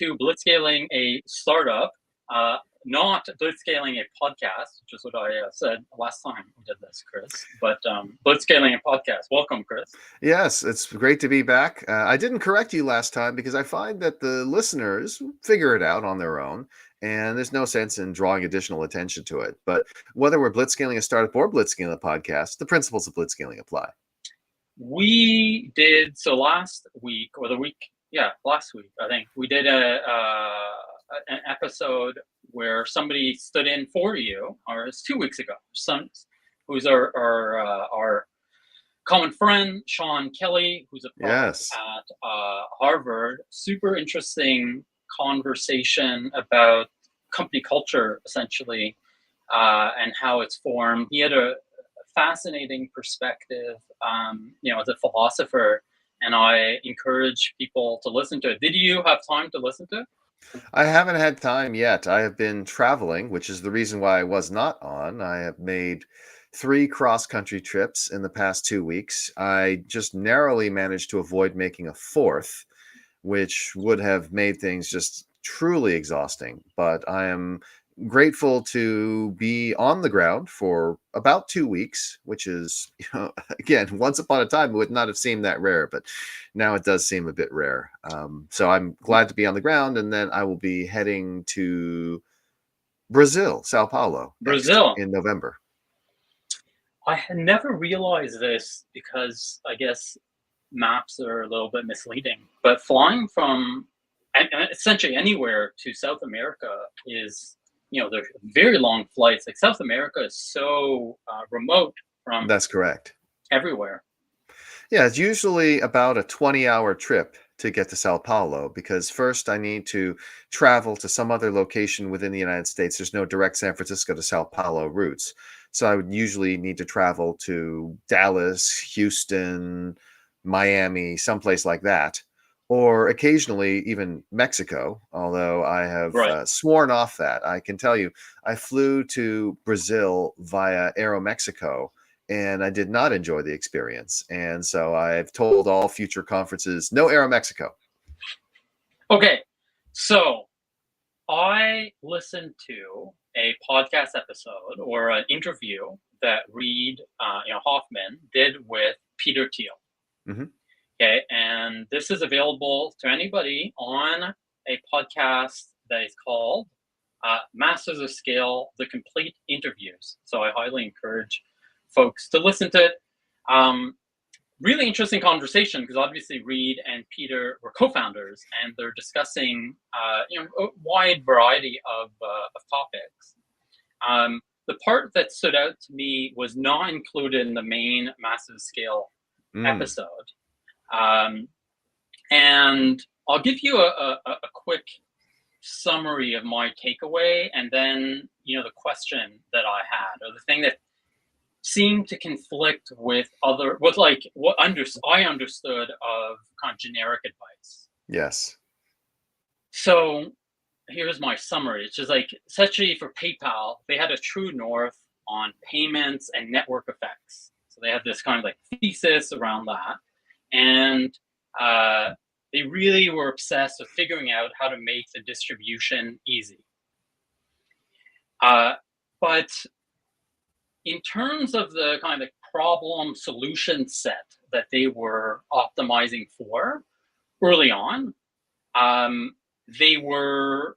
to Blitzscaling, a startup, not Blitzscaling, a podcast, which is what I said last time we did this, Chris. But Blitzscaling, a podcast. Welcome, Chris. Yes, it's great to be back. I didn't correct you last time because I find that the listeners figure it out on their own, and there's no sense in drawing additional attention to it. But whether we're blitzscaling a startup or blitzscaling a podcast, the principles of blitzscaling apply. We did, so last week, or last week, I think, we did an episode where somebody stood in for you, or it's 2 weeks ago, who's our common friend, Sean Kelly, who's a prof at Harvard. Super interesting conversation about company culture, essentially, and how it's formed. He had a fascinating perspective, as a philosopher, and I encourage people to listen to it. Did you have time to listen to it? I haven't had time yet. I have been traveling, which is the reason why I was not on. I have made 3 cross-country trips in the past 2 weeks. I just narrowly managed to avoid making a 4th, which would have made things just truly exhausting. But I am grateful to be on the ground for about 2 weeks, which is, again, once upon a time, it would not have seemed that rare, but now it does seem a bit rare. So I'm glad to be on the ground, and then I will be heading to Brazil, Sao Paulo, in November. I had never realized this because I guess maps are a little bit misleading, but flying from essentially anywhere to South America is, they're very long flights. Like South America is so remote from. That's correct. Everywhere. Yeah, it's usually about a 20-hour trip to get to Sao Paulo, because first I need to travel to some other location within the United States. There's no direct San Francisco to Sao Paulo routes. So I would usually need to travel to Dallas, Houston, Miami, someplace like that. Or occasionally even Mexico, although I have sworn off that. I can tell you, I flew to Brazil via Aeromexico, and I did not enjoy the experience. And so I've told all future conferences, no Aeromexico. Okay, so I listened to a podcast episode or an interview that Reid Hoffman did with Peter Thiel. Mm-hmm. Okay, and this is available to anybody on a podcast that is called Masters of Scale, The Complete Interviews. So I highly encourage folks to listen to it. Really interesting conversation, because obviously Reid and Peter were co-founders, and they're discussing a wide variety of topics. The part that stood out to me was not included in the main Masters of Scale episode. And I'll give you a quick summary of my takeaway, and then the question that I had, or the thing that seemed to conflict with what I understood of kind of generic advice. Yes. So here's my summary. It's just like, essentially for PayPal, they had a true north on payments and network effects. So they had this kind of like thesis around that. And they really were obsessed with figuring out how to make the distribution easy. But in terms of the kind of problem solution set that they were optimizing for early on, they were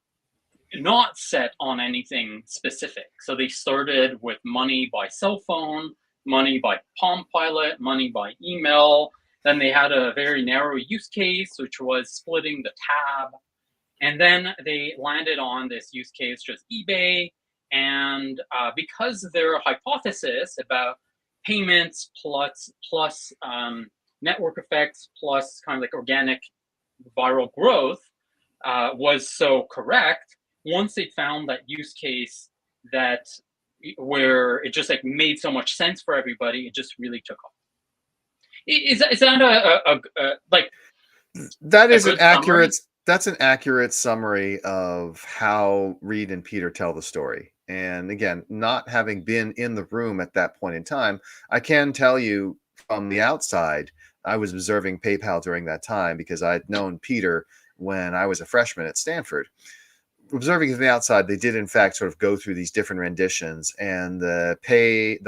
not set on anything specific. So they started with money by cell phone, money by Palm Pilot, money by email. Then they had a very narrow use case, which was splitting the tab. And then they landed on this use case, just eBay. And because their hypothesis about payments plus network effects plus kind of like organic viral growth was so correct, once they found that use case where it just like made so much sense for everybody, it just really took off. Is that that is an accurate summary? That's an accurate summary of how Reid and Peter tell the story. And again, not having been in the room at that point in time, I can tell you from the outside I was observing PayPal during that time because I'd known Peter when I was a freshman at Stanford. Observing from the outside, they did in fact sort of go through these different renditions, and the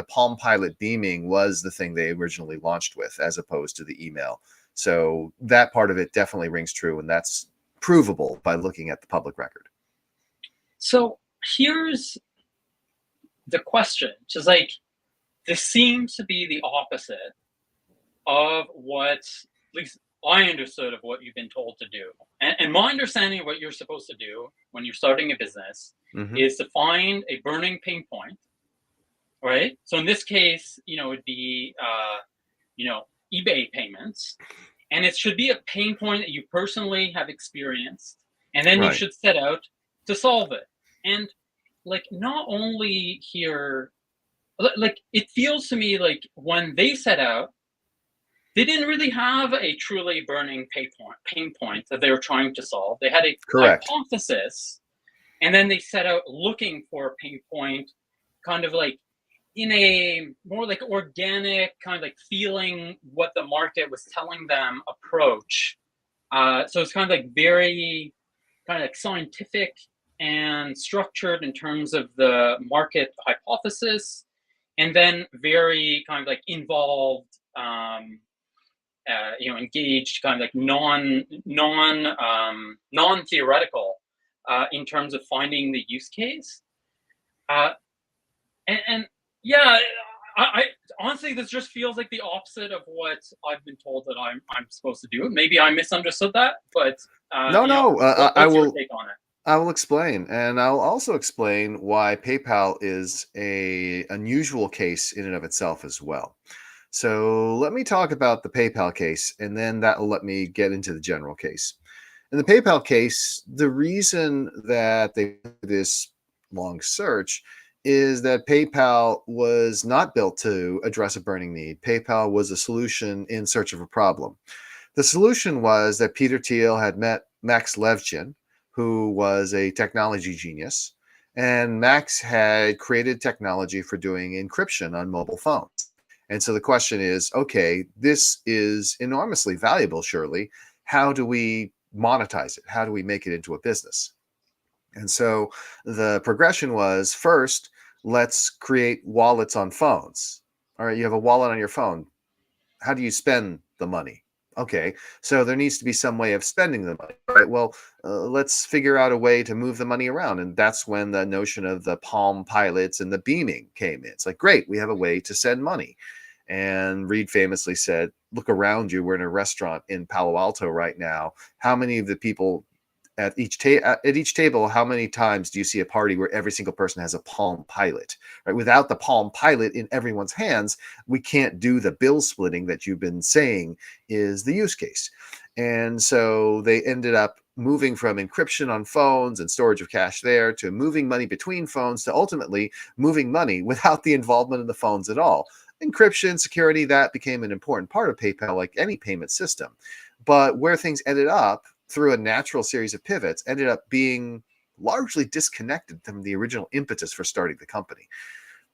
Palm Pilot beaming was the thing they originally launched with, as opposed to the email. So that part of it definitely rings true, and that's provable by looking at the public record. So here's the question, which is like, this seems to be the opposite of what, at least I understood, of what you've been told to do. And my understanding of what you're supposed to do when you're starting a business is to find a burning pain point, right? So in this case, it'd be, eBay payments. And it should be a pain point that you personally have experienced. And then you should set out to solve it. And like, not only here, like, it feels to me like when they set out, they didn't really have a truly burning pain point that they were trying to solve. They had a hypothesis, and then they set out looking for a pain point, kind of like in a more like organic, kind of like feeling what the market was telling them approach. So it's kind of like very kind of like scientific and structured in terms of the market hypothesis, and then very kind of like involved, engaged, kind of like non theoretical in terms of finding the use case. And yeah, I honestly, this just feels like the opposite of what I've been told that I'm supposed to do. Maybe I misunderstood that, but what's your take on it? I will explain, and I'll also explain why PayPal is a unusual case in and of itself as well. So let me talk about the PayPal case, and then that will let me get into the general case. In the PayPal case, the reason that they did this long search is that PayPal was not built to address a burning need. PayPal was a solution in search of a problem. The solution was that Peter Thiel had met Max Levchin, who was a technology genius, and Max had created technology for doing encryption on mobile phones. And so the question is, okay, this is enormously valuable, surely. How do we monetize it? How do we make it into a business? And so the progression was, first, let's create wallets on phones. All right, you have a wallet on your phone. How do you spend the money? Okay, so there needs to be some way of spending the money, right? Well, let's figure out a way to move the money around. And that's when the notion of the Palm Pilots and the beaming came in. It's like, great, we have a way to send money. And Reed famously said, look around you. We're in a restaurant in Palo Alto right now. How many of the people at each table, how many times do you see a party where every single person has a Palm Pilot? Right? Without the Palm Pilot in everyone's hands, we can't do the bill splitting that you've been saying is the use case. And so they ended up moving from encryption on phones and storage of cash there to moving money between phones to ultimately moving money without the involvement of the phones at all. Encryption, security, that became an important part of PayPal, like any payment system. But where things ended up, through a natural series of pivots, ended up being largely disconnected from the original impetus for starting the company.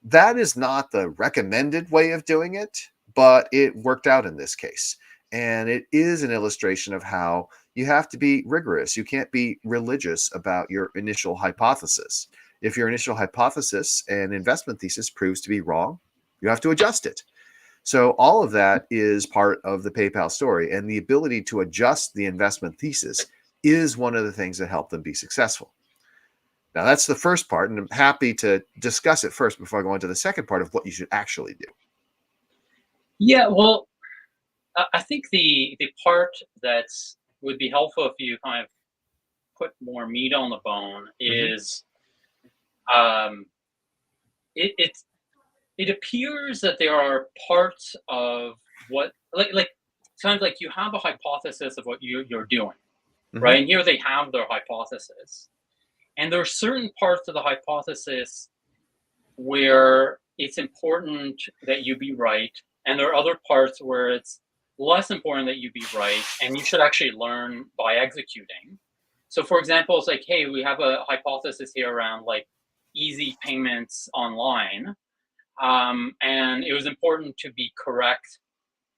That is not the recommended way of doing it, but it worked out in this case. And it is an illustration of how you have to be rigorous. You can't be religious about your initial hypothesis. If your initial hypothesis and investment thesis proves to be wrong, you have to adjust it. So all of that is part of the PayPal story, and the ability to adjust the investment thesis is one of the things that helped them be successful. Now, that's the first part, and I'm happy to discuss it first before I go into the second part of what you should actually do. Yeah, well, I think the part that would be helpful if you kind of put more meat on the bone is it appears that there are parts of what, like sounds like you have a hypothesis of what you're doing, right? And here they have their hypothesis, and there are certain parts of the hypothesis where it's important that you be right, and there are other parts where it's less important that you be right, and you should actually learn by executing. So for example, it's like, hey, we have a hypothesis here around like easy payments online. And it was important to be correct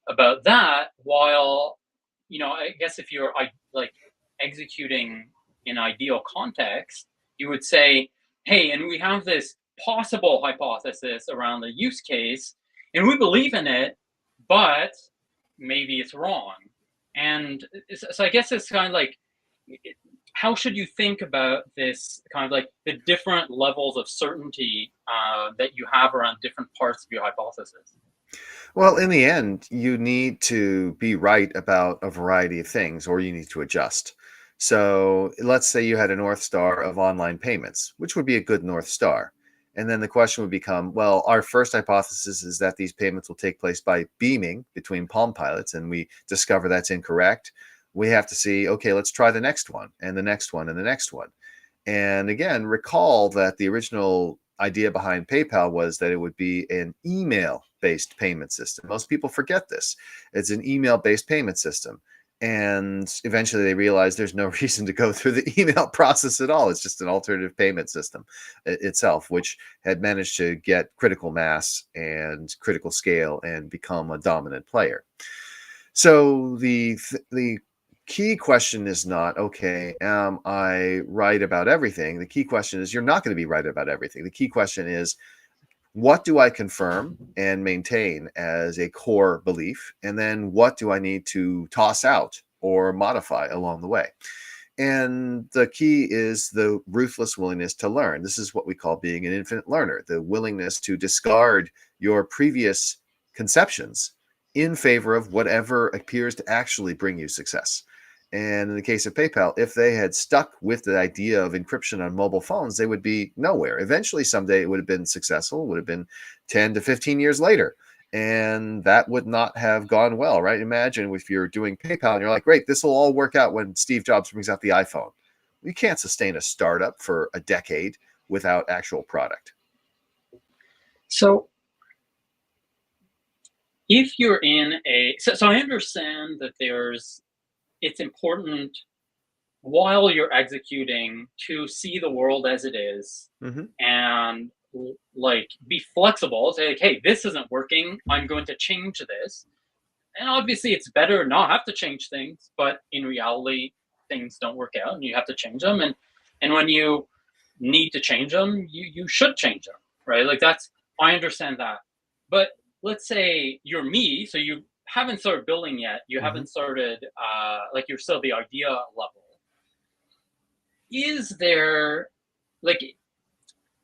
about that, while, I guess if you're like executing in ideal context, you would say, hey, and we have this possible hypothesis around the use case, and we believe in it, but maybe it's wrong. And so I guess it's kind of like, how should you think about this kind of like the different levels of certainty that you have around different parts of your hypothesis? Well, in the end, you need to be right about a variety of things, or you need to adjust. So let's say you had a North Star of online payments, which would be a good North Star. And then the question would become, well, our first hypothesis is that these payments will take place by beaming between Palm Pilots, and we discover that's incorrect. We have to see, okay, let's try the next one, and the next one, and the next one. And again, recall that the original idea behind PayPal was that it would be an email-based payment system. Most people forget this. It's an email-based payment system. And eventually they realized there's no reason to go through the email process at all. It's just an alternative payment system itself, which had managed to get critical mass and critical scale and become a dominant player. So the key question is not, okay, am I right about everything? The key question is, you're not going to be right about everything. The key question is, what do I confirm and maintain as a core belief? And then what do I need to toss out or modify along the way? And the key is the ruthless willingness to learn. This is what we call being an infinite learner, the willingness to discard your previous conceptions in favor of whatever appears to actually bring you success. And in the case of PayPal, if they had stuck with the idea of encryption on mobile phones, they would be nowhere. Eventually, someday it would have been successful, would have been 10 to 15 years later. And that would not have gone well, right? Imagine if you're doing PayPal and you're like, great, this will all work out when Steve Jobs brings out the iPhone. You can't sustain a startup for a decade without actual product. So if you're in so I understand that it's important while you're executing to see the world as it is, and like be flexible, say like, hey, this isn't working, I'm going to change this. And obviously it's better not have to change things, but in reality things don't work out and you have to change them. And when you need to change them, you should change them, right? Like I understand that. But let's say you're me, so you haven't started building yet, you haven't started like you're still the idea level. Is there, like,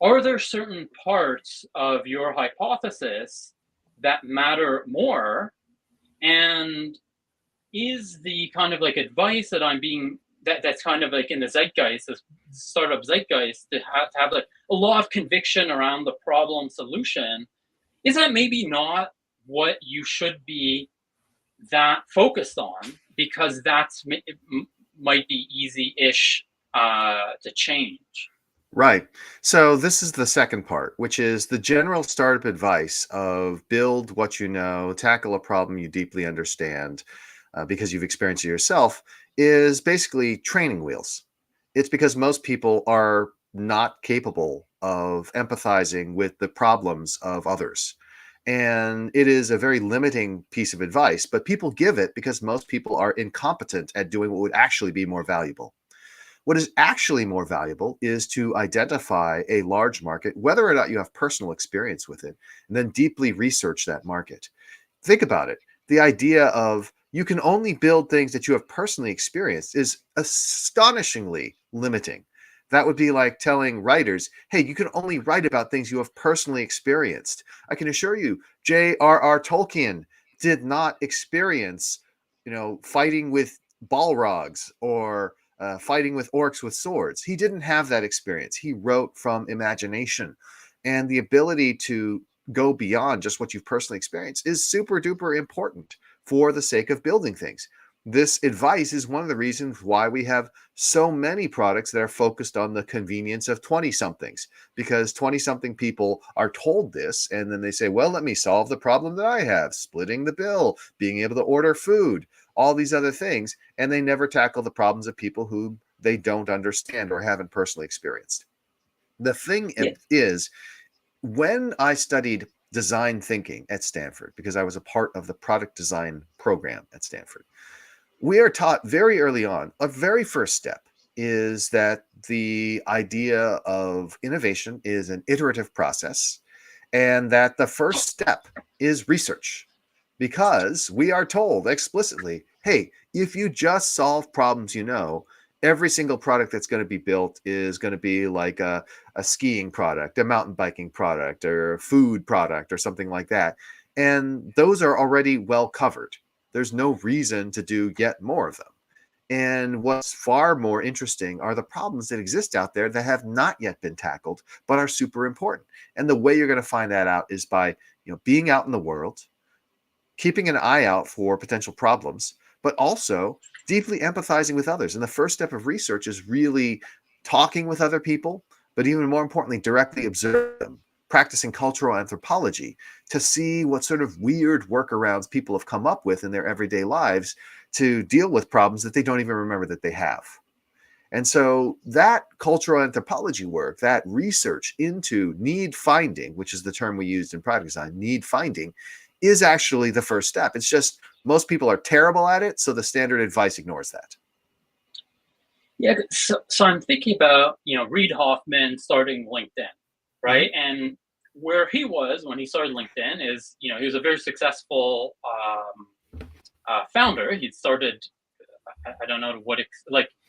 are there certain parts of your hypothesis that matter more? And is the kind of like advice that that's kind of like in the zeitgeist, this startup zeitgeist, to have like a lot of conviction around the problem solution, is that maybe not what you should be that focused on, because it might be easy-ish to change? Right. So this is the second part, which is the general startup advice of build what you know, tackle a problem you deeply understand, because you've experienced it yourself, is basically training wheels. It's because most people are not capable of empathizing with the problems of others. And it is a very limiting piece of advice, but people give it because most people are incompetent at doing what would actually be more valuable. What is actually more valuable is to identify a large market, whether or not you have personal experience with it, and then deeply research that market. Think about it. The idea of you can only build things that you have personally experienced is astonishingly limiting. That would be like telling writers, hey, you can only write about things you have personally experienced. I can assure you, J.R.R. Tolkien did not experience, fighting with Balrogs or fighting with orcs with swords. He didn't have that experience. He wrote from imagination. And the ability to go beyond just what you've personally experienced is super duper important for the sake of building things. This advice is one of the reasons why we have so many products that are focused on the convenience of 20-somethings, because 20-something people are told this, and then they say, well, let me solve the problem that I have, splitting the bill, being able to order food, all these other things, and they never tackle the problems of people who they don't understand or haven't personally experienced. The thing is, when I studied design thinking at Stanford because I was a part of the product design program at Stanford. We are taught very early on, a very first step is that the idea of innovation is an iterative process and that the first step is research because we are told explicitly, hey, if you just solve problems, every single product that's going to be built is going to be like a skiing product, a mountain biking product, or a food product, or something like that. And those are already well covered. There's no reason to do yet more of them. And what's far more interesting are the problems that exist out there that have not yet been tackled, but are super important. And the way you're going to find that out is by, being out in the world, keeping an eye out for potential problems, but also deeply empathizing with others. And the first step of research is really talking with other people, but even more importantly, directly observe them, practicing cultural anthropology to see what sort of weird workarounds people have come up with in their everyday lives to deal with problems that they don't even remember that they have. And so that cultural anthropology work, that research into need finding, which is the term we used in product design, need finding, is actually the first step. It's just most people are terrible at it, so the standard advice ignores that. Yeah, so I'm thinking about, Reid Hoffman starting LinkedIn, right? Mm-hmm. And where he was when he started LinkedIn is, he was a very successful founder. He'd started, I don't know what,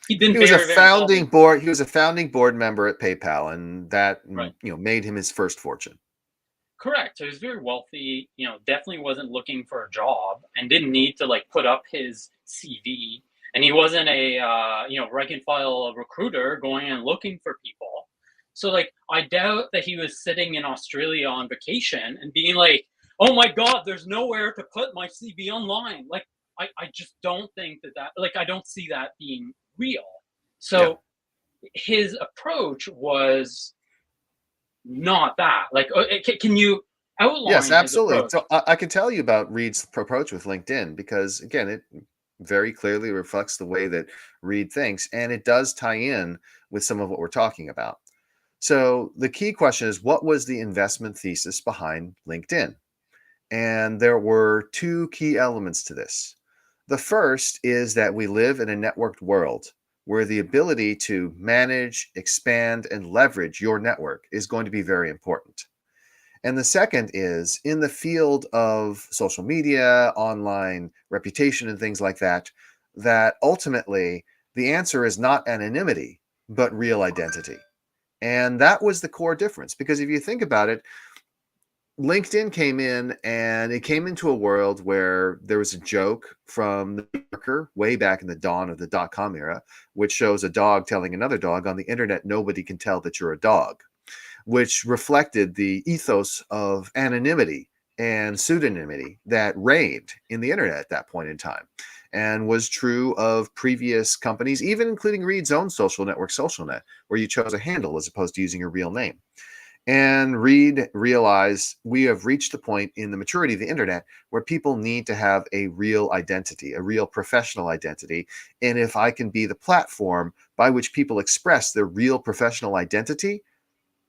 he didn't. He was a founding board. He was a founding board member at PayPal, and that made him his first fortune. Correct. So he was very wealthy. Definitely wasn't looking for a job and didn't need to put up his CV. And he wasn't a rank and file recruiter going and looking for people. So I doubt that he was sitting in Australia on vacation and being like, "Oh my God, there's nowhere to put my CV online." I just don't think that I don't see that being real. So his approach was not that. Can you outline? Yes, absolutely. So I can tell you about Reid's approach with LinkedIn because, again, it very clearly reflects the way that Reid thinks, and it does tie in with some of what we're talking about. So the key question is, what was the investment thesis behind LinkedIn? And there were two key elements to this. The first is that we live in a networked world where the ability to manage, expand, and leverage your network is going to be very important. And the second is in the field of social media, online reputation, and things like that, that ultimately the answer is not anonymity, but real identity. And that was the core difference, because if you think about it, LinkedIn came in and it came into a world where there was a joke from the New Yorker way back in the dawn of the .com era, which shows a dog telling another dog, on the internet, nobody can tell that you're a dog, which reflected the ethos of anonymity and pseudonymity that reigned in the internet at that point in time, and was true of previous companies, even including Reid's own social network, SocialNet, where you chose a handle as opposed to using your real name. And Reid realized we have reached the point in the maturity of the internet where people need to have a real identity, a real professional identity. And if I can be the platform by which people express their real professional identity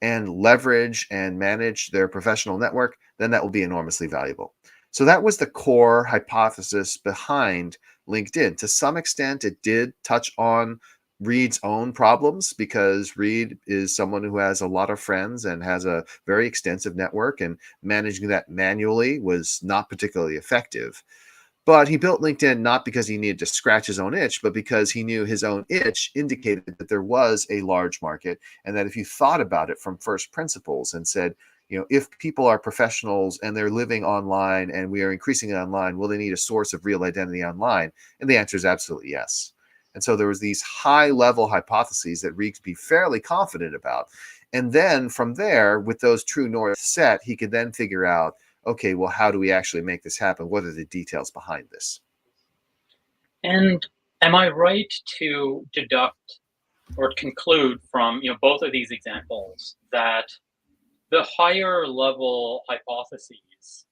and leverage and manage their professional network, then that will be enormously valuable. So that was the core hypothesis behind LinkedIn. To some extent, it did touch on Reid's own problems, because Reid is someone who has a lot of friends and has a very extensive network, and managing that manually was not particularly effective. But he built LinkedIn not because he needed to scratch his own itch, but because he knew his own itch indicated that there was a large market, and that if you thought about it from first principles and said, if people are professionals and they're living online and we are increasingly online, will they need a source of real identity online? And the answer is absolutely yes. And so there was these high-level hypotheses that Reid could be fairly confident about. And then from there, with those true north set, he could then figure out, okay, well, how do we actually make this happen? What are the details behind this? And am I right to deduct or conclude from both of these examples that the higher level hypotheses,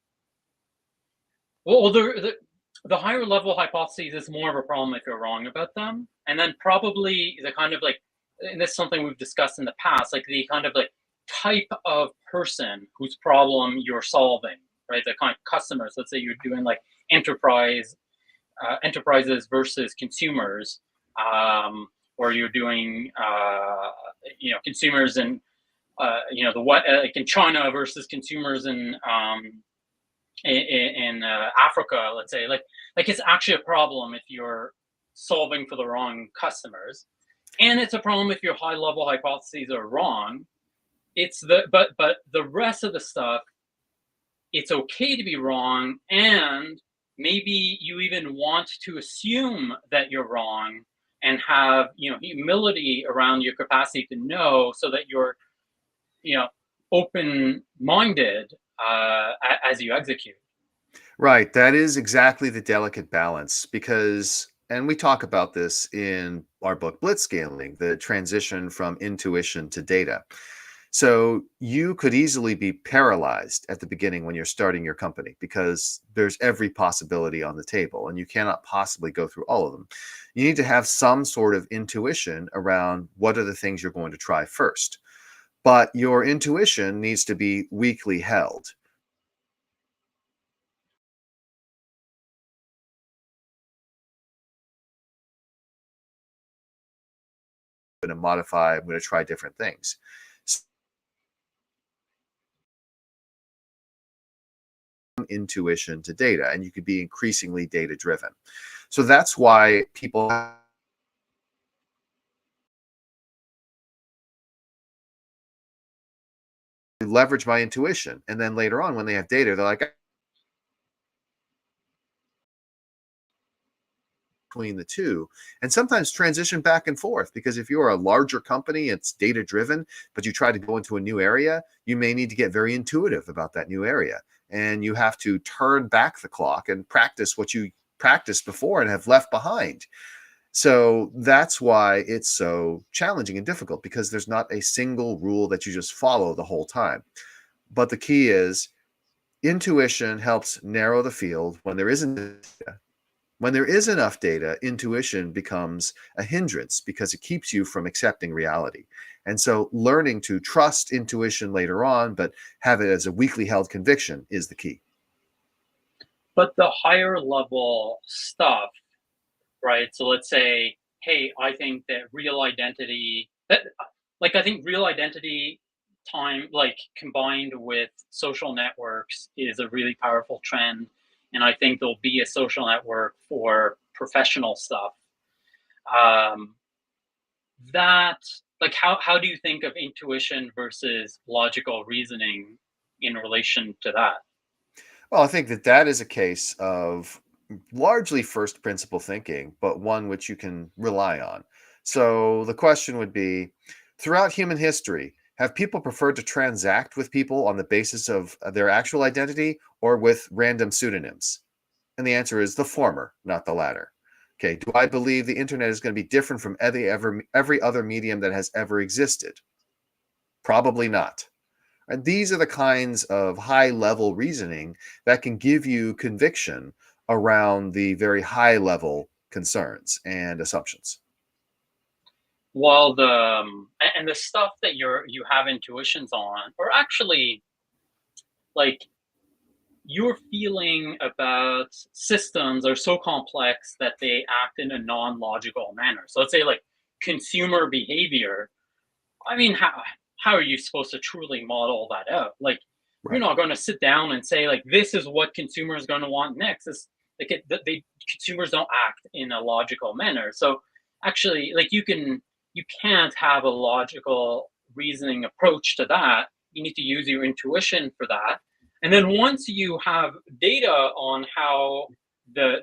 the higher level hypotheses is more of a problem if you're wrong about them, and then probably the kind of and this is something we've discussed in the past, the kind of type of person whose problem you're solving, right? The kind of customers. Let's say you're doing like enterprises versus consumers, or you're doing consumers in the what like in China versus consumers in Africa, let's say, like it's actually a problem if you're solving for the wrong customers, and it's a problem if your high level hypotheses are wrong. It's the but the rest of the stuff, it's okay to be wrong, and maybe you even want to assume that you're wrong and have humility around your capacity to know, so that you're you know open minded as you execute. Right. That is exactly the delicate balance because, and we talk about this in our book, Blitzscaling, the transition from intuition to data. So you could easily be paralyzed at the beginning when you're starting your company because there's every possibility on the table and you cannot possibly go through all of them. You need to have some sort of intuition around what are the things you're going to try first. But your intuition needs to be weakly held. I'm going to modify, I'm going to try different things. Intuition to data, and you could be increasingly data driven. So that's why people leverage my intuition. And then later on, when they have data, they're like, between the two, and sometimes transition back and forth, because if you're a larger company, it's data driven, but you try to go into a new area, you may need to get very intuitive about that new area, and you have to turn back the clock and practice what you practiced before and have left behind. So that's why it's so challenging and difficult, because there's not a single rule that you just follow the whole time. But the key is intuition helps narrow the field when there isn't data. When there is enough data, intuition becomes a hindrance because it keeps you from accepting reality. And so learning to trust intuition later on, but have it as a weakly held conviction, is the key. But the higher level stuff, right? So let's say, hey, I think that real identity, I think real identity time, like combined with social networks, is a really powerful trend. And I think there'll be a social network for professional stuff. Um, that, like, how do you think of intuition versus logical reasoning in relation to that? Well, I think that that is a case of largely first principle thinking, but one which you can rely on. So the question would be, throughout human history, have people preferred to transact with people on the basis of their actual identity or with random pseudonyms? And the answer is the former, not the latter. Okay, do I believe the internet is going to be different from every other medium that has ever existed? Probably not. And these are the kinds of high level reasoning that can give you conviction around the very high level concerns and assumptions. While and the stuff that you have intuitions on, or actually, like, your feeling about systems are so complex that they act in a non-logical manner. So let's say like consumer behavior. I mean, how are you supposed to truly model that out? Like, you're Right. not going to sit down and say like this is what consumers going to want next. It's like they consumers don't act in a logical manner. So actually, like you can't have a logical reasoning approach to that. You need to use your intuition for that. And then once you have data on how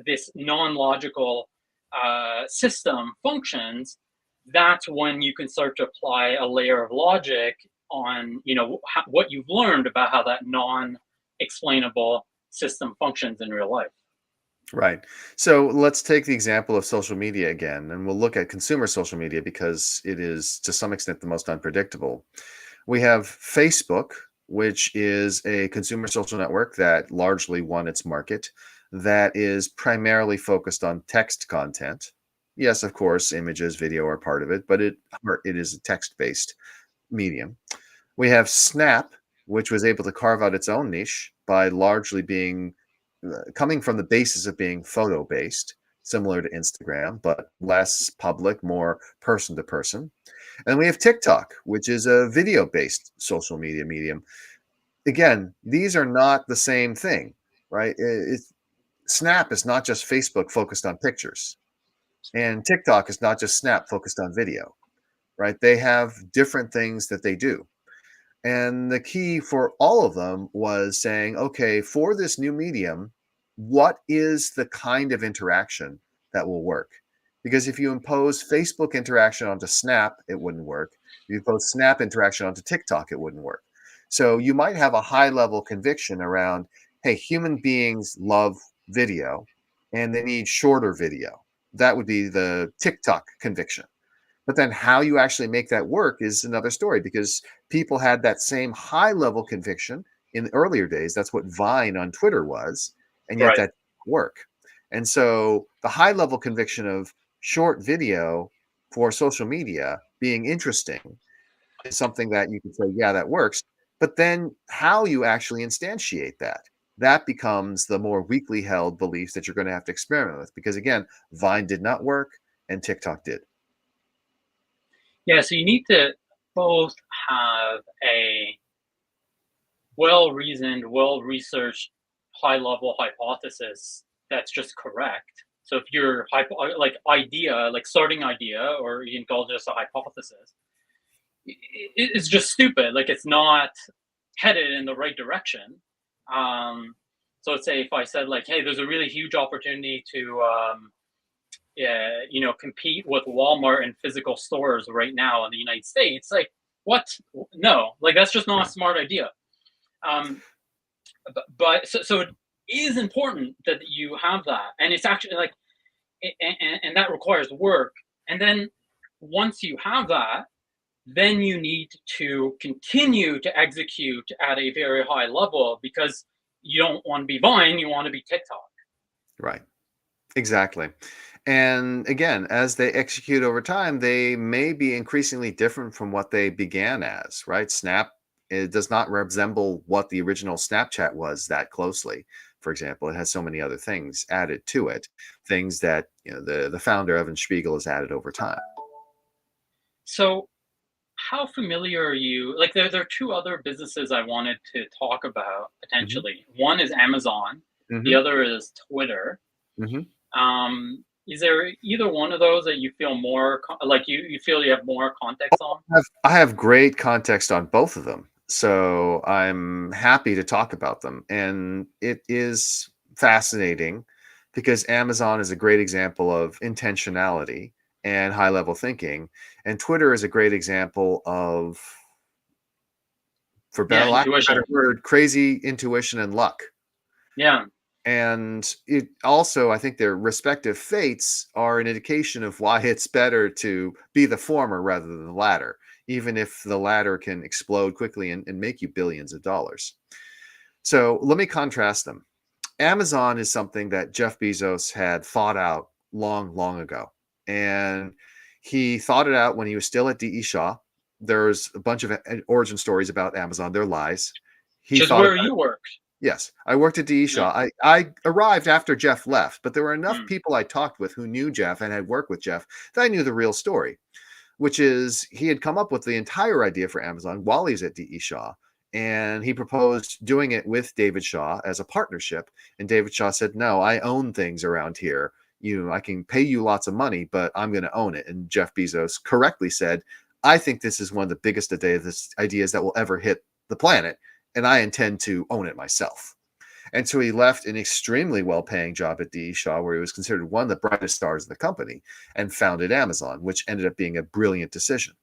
this non-logical system functions, that's when you can start to apply a layer of logic on what you've learned about how that non-explainable system functions in real life. Right. So let's take the example of social media again, and we'll look at consumer social media because it is to some extent the most unpredictable. We have Facebook, which is a consumer social network that largely won its market, that is primarily focused on text content. Yes, of course, images, video are part of it, but it is a text based medium. We have Snap, which was able to carve out its own niche by largely being coming from the basis of being photo based, similar to Instagram, but less public, more person to person. And we have TikTok, which is a video based social media medium. Again, these are not the same thing, right? Snap is not just Facebook focused on pictures, and TikTok is not just Snap focused on video, right? They have different things that they do. And the key for all of them was saying, okay, for this new medium, what is the kind of interaction that will work? Because if you impose Facebook interaction onto Snap, it wouldn't work. If you impose Snap interaction onto TikTok, it wouldn't work. So you might have a high level conviction around, hey, human beings love video and they need shorter video. That would be the TikTok conviction. But then how you actually make that work is another story because people had that same high level conviction in the earlier days. That's what Vine on Twitter was, and yet Right. that didn't work. And so the high level conviction of short video for social media being interesting is something that you can say, yeah, that works. But then how you actually instantiate that, that becomes the more weakly held beliefs that you're going to have to experiment with. Because again, Vine did not work and TikTok did. Yeah, so you need to both have a well-reasoned, well-researched, high-level hypothesis that's just correct. So if your like idea, like starting idea, or you can call it just a hypothesis, it's just stupid. Like it's not headed in the right direction. So let's say if I said like, hey, there's a really huge opportunity to yeah, compete with Walmart in physical stores right now in the United States. Like, what? No, like that's just not a Right. smart idea. Um, but so it is important that you have that, and it's actually like, and that requires work. And then once you have that, then you need to continue to execute at a very high level because you don't want to be Vine, you want to be TikTok. Right. Exactly. And again, as they execute over time, they may be increasingly different from what they began as, right? Snap, it does not resemble what the original Snapchat was that closely. For example, it has so many other things added to it, things that the founder Evan Spiegel has added over time. So how familiar are you? Like, there are two other businesses I wanted to talk about Hmm. potentially. One is Amazon, the Hmm. other is Twitter. Hmm. Is there either one of those that you feel more like you feel you have more context on? I have great context on both of them, so I'm happy to talk about them. And it is fascinating because Amazon is a great example of intentionality and high level thinking, and Twitter is a great example of, for better Yeah, lack of a better intuition. word, crazy intuition and luck. Yeah. And it also, I think their respective fates are an indication of why it's better to be the former rather than the latter, even if the latter can explode quickly and make you billions of dollars. So let me contrast them. Amazon is something that Jeff Bezos had thought out long, long ago. And he thought it out when he was still at D.E. Shaw. There's a bunch of origin stories about Amazon. They're lies. He Which is thought where about it. you worked. Yes, I worked at D.E. Yeah. Shaw. I arrived after Jeff left, but there were enough Hmm. people I talked with who knew Jeff and had worked with Jeff that I knew the real story, which is he had come up with the entire idea for Amazon while he was at D.E. Shaw, and he proposed doing it with David Shaw as a partnership. And David Shaw said, "No, I own things around here. I can pay you lots of money, but I'm going to own it." And Jeff Bezos correctly said, "I think this is one of the biggest ideas that will ever hit the planet, and I intend to own it myself." And so he left an extremely well paying job at D.E. Shaw, where he was considered one of the brightest stars in the company, and founded Amazon, which ended up being a brilliant decision.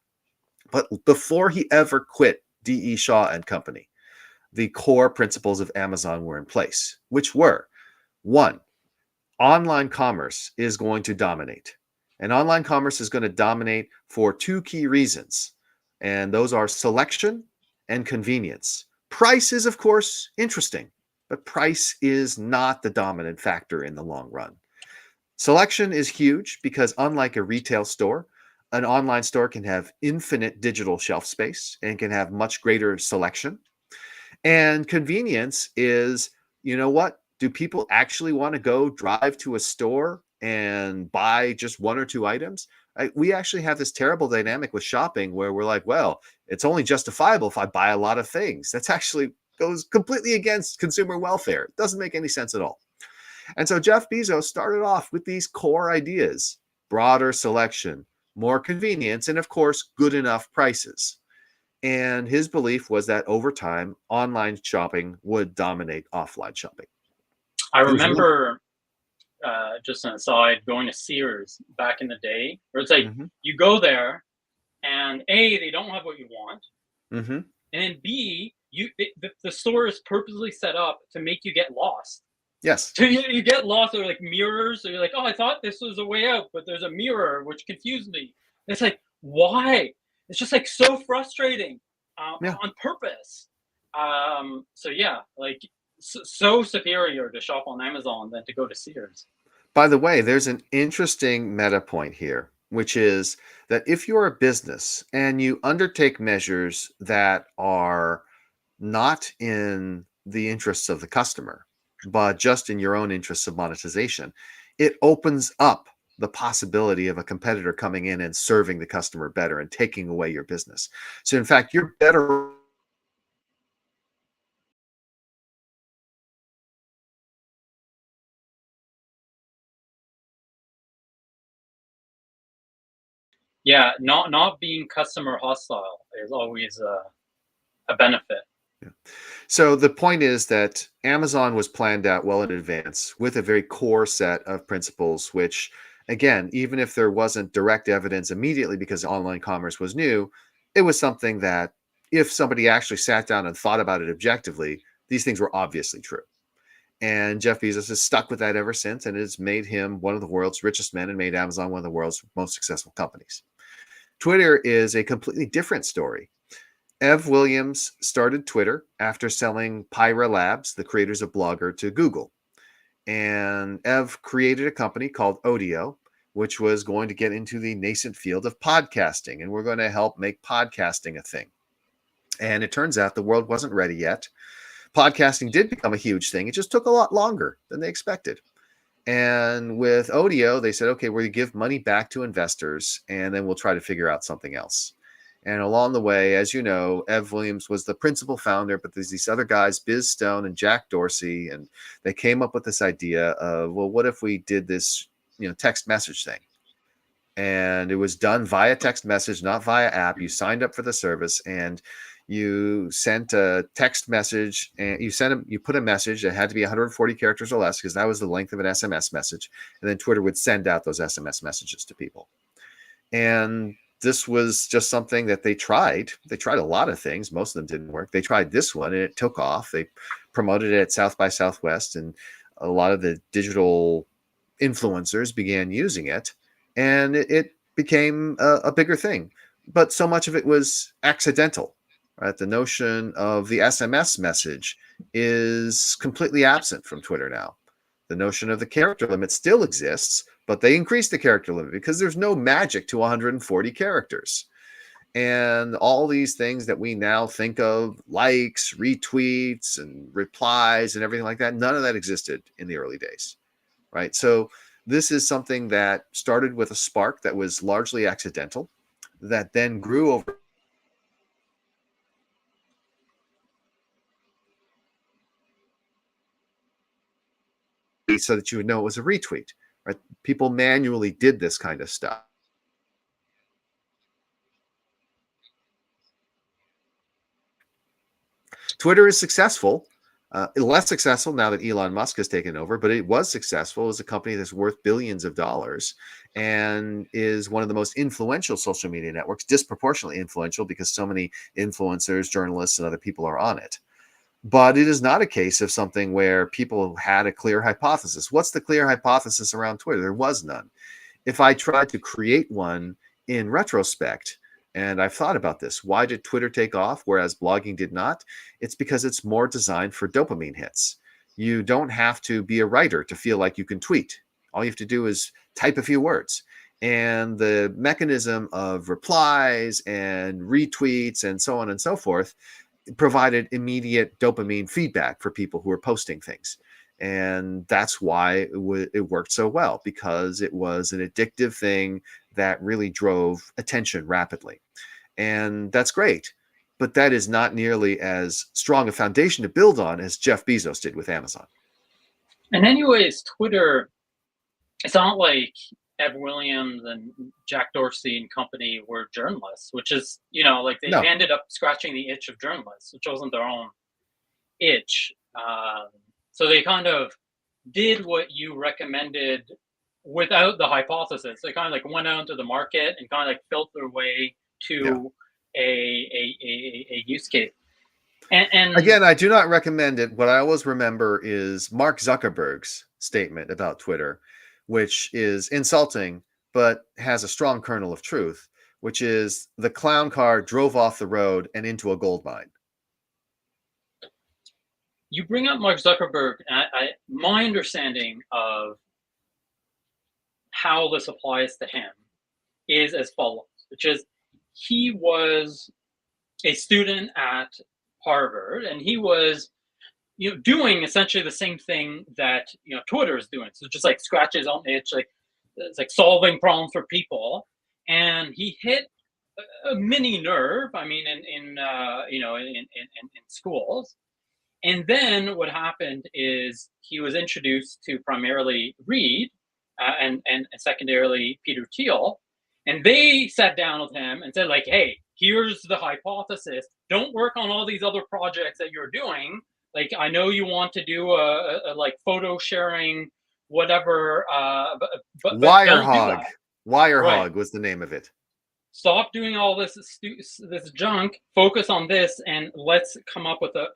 But before he ever quit D.E. Shaw and Company, the core principles of Amazon were in place, which were: one, online commerce is going to dominate. And online commerce is going to dominate for two key reasons. And those are selection and convenience. Price is, of course, interesting, but price is not the dominant factor in the long run. Selection is huge because, unlike a retail store, an online store can have infinite digital shelf space and can have much greater selection. And convenience is, you know what? Do people actually want to go drive to a store and buy just one or two items? We actually have this terrible dynamic with shopping where we're like, well, it's only justifiable if I buy a lot of things. That's actually goes completely against consumer welfare. It doesn't make any sense at all. And so Jeff Bezos started off with these core ideas: broader selection, more convenience, and of course, good enough prices. And his belief was that over time, online shopping would dominate offline shopping. I It was one. remember, just an aside, going to Sears back in the day, where it's like Mhm, you go there and A, they don't have what you want, mhm. and then B, the store is purposely set up to make you get lost. Yes. So you get lost. There are like mirrors. So you're like, oh, I thought this was a way out, but there's a mirror, which confused me. And it's like, why? It's just like so frustrating, Yeah. on purpose. So yeah, like so superior to shop on Amazon than to go to Sears. By the way, there's an interesting meta point here, which is that if you're a business and you undertake measures that are not in the interests of the customer, but just in your own interests of monetization, it opens up the possibility of a competitor coming in and serving the customer better and taking away your business. So, in fact, you're better. Yeah, not being customer hostile is always a benefit. So the point is that Amazon was planned out well in advance with a very core set of principles, which, again, even if there wasn't direct evidence immediately because online commerce was new, it was something that if somebody actually sat down and thought about it objectively, these things were obviously true. And Jeff Bezos has stuck with that ever since, and it has made him one of the world's richest men and made Amazon one of the world's most successful companies. Twitter is a completely different story. Ev Williams started Twitter after selling Pyra Labs, the creators of Blogger, to Google. And Ev created a company called Odeo, which was going to get into the nascent field of podcasting. And we're going to help make podcasting a thing. And it turns out the world wasn't ready yet. Podcasting did become a huge thing. It just took a lot longer than they expected. And with Odeo, they said, okay, we're going to give money back to investors, and then we'll try to figure out something else. And along the way, as you know, Ev Williams was the principal founder, but there's these other guys, Biz Stone and Jack Dorsey, and they came up with this idea of, well, what if we did this, text message thing? And it was done via text message, not via app. You signed up for the service, and you sent a text message, and you put a message that had to be 140 characters or less because that was the length of an SMS message, and then Twitter would send out those SMS messages to people. And this was just something that they tried. They tried a lot of things. Most of them didn't work. They tried this one and it took off. They promoted it at South by Southwest, and a lot of the digital influencers began using it, and it became a bigger thing. But so much of it was accidental, right? The notion of the SMS message is completely absent from Twitter now. The notion of the character limit still exists, but they increased the character limit because there's no magic to 140 characters. And all these things that we now think of, likes, retweets, and replies, and everything like that, none of that existed in the early days, right? So this is something that started with a spark that was largely accidental, that then grew over so that you would know it was a retweet, right? People manually did this kind of stuff. Twitter is successful, less successful now that Elon Musk has taken over, but it was successful as a company that's worth billions of dollars and is one of the most influential social media networks, disproportionately influential because so many influencers, journalists, and other people are on it. But it is not a case of something where people had a clear hypothesis. What's the clear hypothesis around Twitter? There was none. If I tried to create one in retrospect, and I've thought about this, why did Twitter take off whereas blogging did not? It's because it's more designed for dopamine hits. You don't have to be a writer to feel like you can tweet. All you have to do is type a few words. And the mechanism of replies and retweets and so on and so forth provided immediate dopamine feedback for people who were posting things. And that's why it worked so well, because it was an addictive thing that really drove attention rapidly. And that's great. But that is not nearly as strong a foundation to build on as Jeff Bezos did with Amazon. And anyways, Twitter, it's not like Ed Williams and Jack Dorsey and company were journalists, which is, like they ended up scratching the itch of journalists, which wasn't their own itch. So they kind of did what you recommended without the hypothesis. They kind of like went out into the market and kind of like built their way to a use case. And again, I do not recommend it. What I always remember is Mark Zuckerberg's statement about Twitter, which is insulting, but has a strong kernel of truth, which is the clown car drove off the road and into a gold mine. You bring up Mark Zuckerberg, and my understanding of how this applies to him is as follows, which is he was a student at Harvard, and he was doing essentially the same thing that Twitter is doing. So just like scratch his own itch, like it's like solving problems for people, and he hit a mini nerve. I mean, in schools. And then what happened is he was introduced to primarily Reed and secondarily Peter Thiel, and they sat down with him and said, like, hey, here's the hypothesis. Don't work on all these other projects that you're doing. Like, I know you want to do a like photo sharing, whatever. But Wirehog. Wirehog was the name of it. Stop doing all this junk. Focus on this, and let's come up with a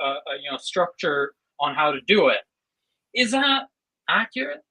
structure on how to do it. Is that accurate?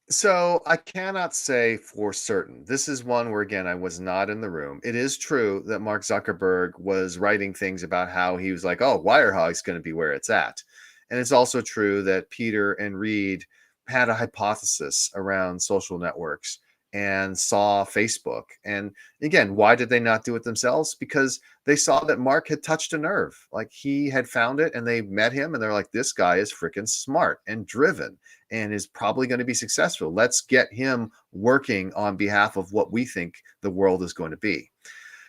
So I cannot say for certain. This is one where, again, I was not in the room. It is true that Mark Zuckerberg was writing things about how he was like, oh, Wirehog's going to be where it's at. And it's also true that Peter and Reed had a hypothesis around social networks and saw Facebook. And again, why did they not do it themselves? Because they saw that Mark had touched a nerve. Like, he had found it, and they met him, and they're like, this guy is freaking smart and driven and is probably going to be successful. Let's get him working on behalf of what we think the world is going to be.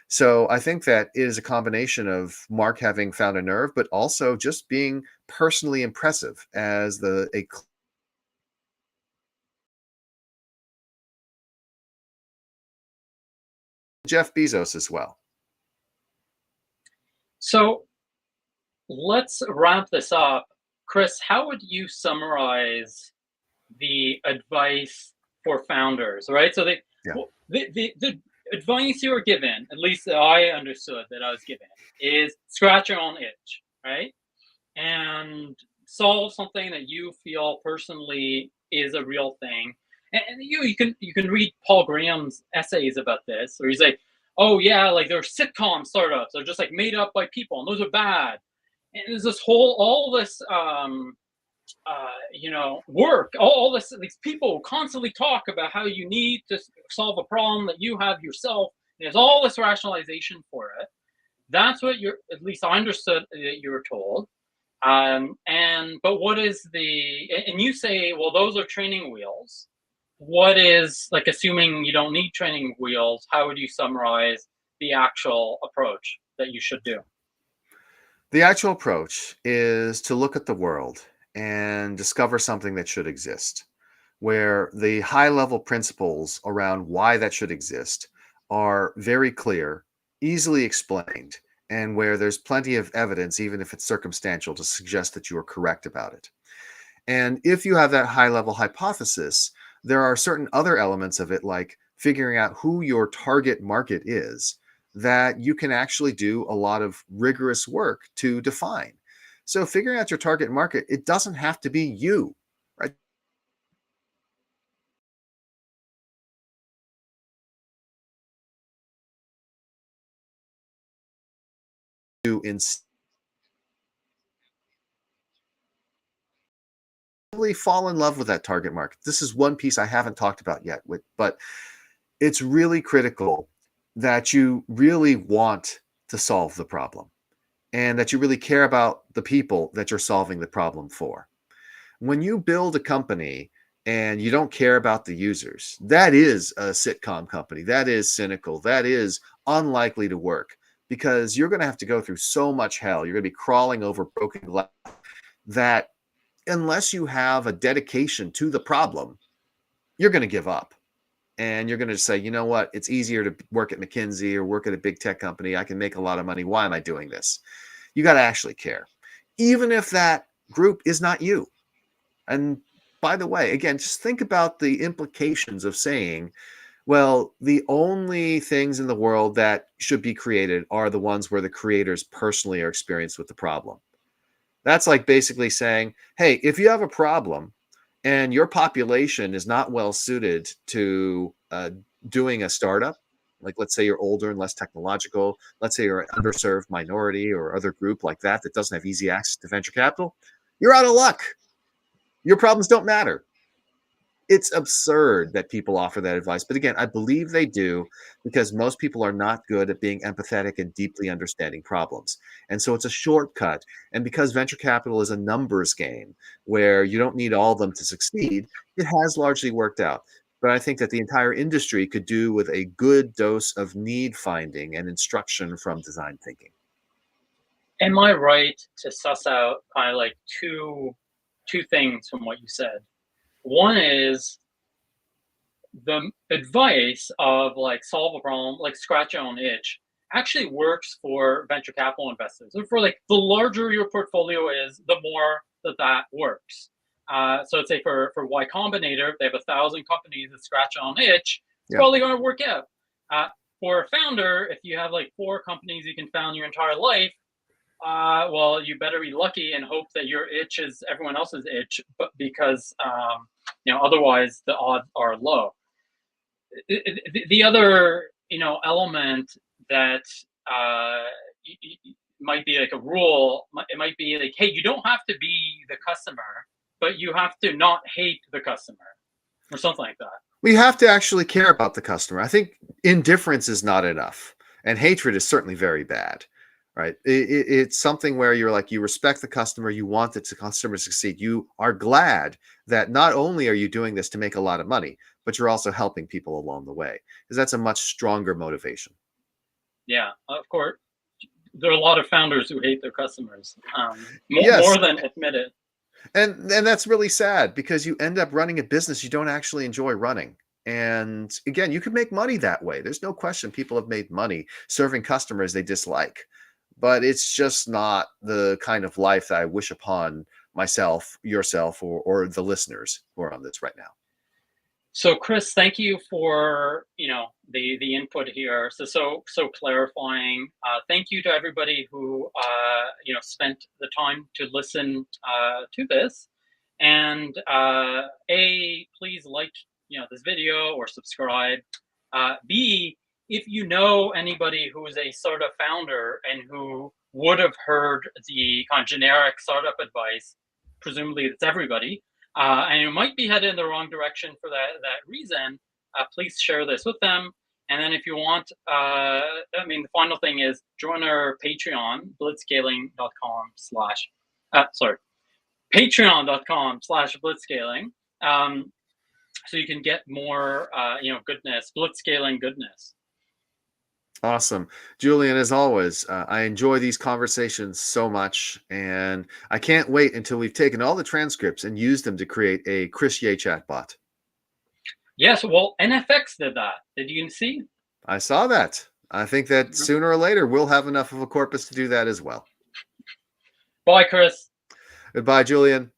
So I think that it is a combination of Mark having found a nerve, but also just being personally impressive as Jeff Bezos as well. So let's wrap this up. Chris, how would you summarize the advice for founders, right? So the advice you were given, at least that I understood that I was given, is scratch your own itch, right? And solve something that you feel personally is a real thing. And you can read Paul Graham's essays about this, where he's like, oh yeah, like there are sitcom startups, they're just like made up by people, and those are bad. And there's this all this work, all this, these people constantly talk about how you need to solve a problem that you have yourself. There's all this rationalization for it. That's what at least I understood that you were told. But what is and you say, well, those are training wheels. What is, like, assuming you don't need training wheels, how would you summarize the actual approach that you should do? The actual approach is to look at the world and discover something that should exist, where the high-level principles around why that should exist are very clear, easily explained, and where there's plenty of evidence, even if it's circumstantial, to suggest that you are correct about it. And if you have that high-level hypothesis, there are certain other elements of it, like figuring out who your target market is, that you can actually do a lot of rigorous work to define. So figuring out your target market, it doesn't have to be you, right? To really fall in love with that target market. This is one piece I haven't talked about yet, but it's really critical that you really want to solve the problem and that you really care about the people that you're solving the problem for. When you build a company and you don't care about the users, that is a sitcom company. That is cynical. That is unlikely to work because you're going to have to go through so much hell. You're going to be crawling over broken glass that unless you have a dedication to the problem, you're going to give up. And you're going to say, you know what? It's easier to work at McKinsey or work at a big tech company. I can make a lot of money. Why am I doing this? You got to actually care, even if that group is not you. And by the way, again, just think about the implications of saying, well, the only things in the world that should be created are the ones where the creators personally are experienced with the problem. That's like basically saying, hey, if you have a problem and your population is not well suited to doing a startup, like let's say you're older and less technological, let's say you're an underserved minority or other group like that that doesn't have easy access to venture capital, you're out of luck. Your problems don't matter. It's absurd that people offer that advice. But again, I believe they do because most people are not good at being empathetic and deeply understanding problems. And so it's a shortcut. And because venture capital is a numbers game where you don't need all of them to succeed, it has largely worked out. But I think that the entire industry could do with a good dose of need finding and instruction from design thinking. Am I right to suss out kind of like two things from what you said? One is the advice of like solve a problem, like scratch your own itch, actually works for venture capital investors. And for like the larger your portfolio is, the more that works. So let's say for Y Combinator, they have 1,000 companies that scratch your own itch. It's probably going to work out. For a founder, if you have like 4 companies you can found your entire life, well, you better be lucky and hope that your itch is everyone else's itch, but because otherwise the odds are low. The other element that might be like a rule, it might be like, hey, you don't have to be the customer, but you have to not hate the customer or something like that. We have to actually care about the customer. I think indifference is not enough, and hatred is certainly very bad. Right. It's something where you're like, you respect the customer, you want the customer to succeed. You are glad that not only are you doing this to make a lot of money, but you're also helping people along the way, because that's a much stronger motivation. Yeah, of course. There are a lot of founders who hate their customers, Yes. more than admit it. And that's really sad because you end up running a business you don't actually enjoy running. And again, you can make money that way. There's no question people have made money serving customers they dislike. But it's just not the kind of life that I wish upon myself, yourself, or the listeners who are on this right now. So, Chris, thank you for the input here. So clarifying. Thank you to everybody who spent the time to listen to this. And please like this video or subscribe. B, if you know anybody who is a startup founder and who would have heard the kind of generic startup advice, presumably it's everybody, and you might be headed in the wrong direction for that reason, please share this with them. And then if you want, the final thing is join our Patreon, patreon.com/blitzscaling. So you can get more, goodness, Blitzscaling goodness. Awesome. Julien, as always, I enjoy these conversations so much, and I can't wait until we've taken all the transcripts and used them to create a Chris Yeh chatbot. Yes, well, NFX did that. Did you see? I saw that. I think that sooner or later we'll have enough of a corpus to do that as well. Bye, Chris. Goodbye, Julien.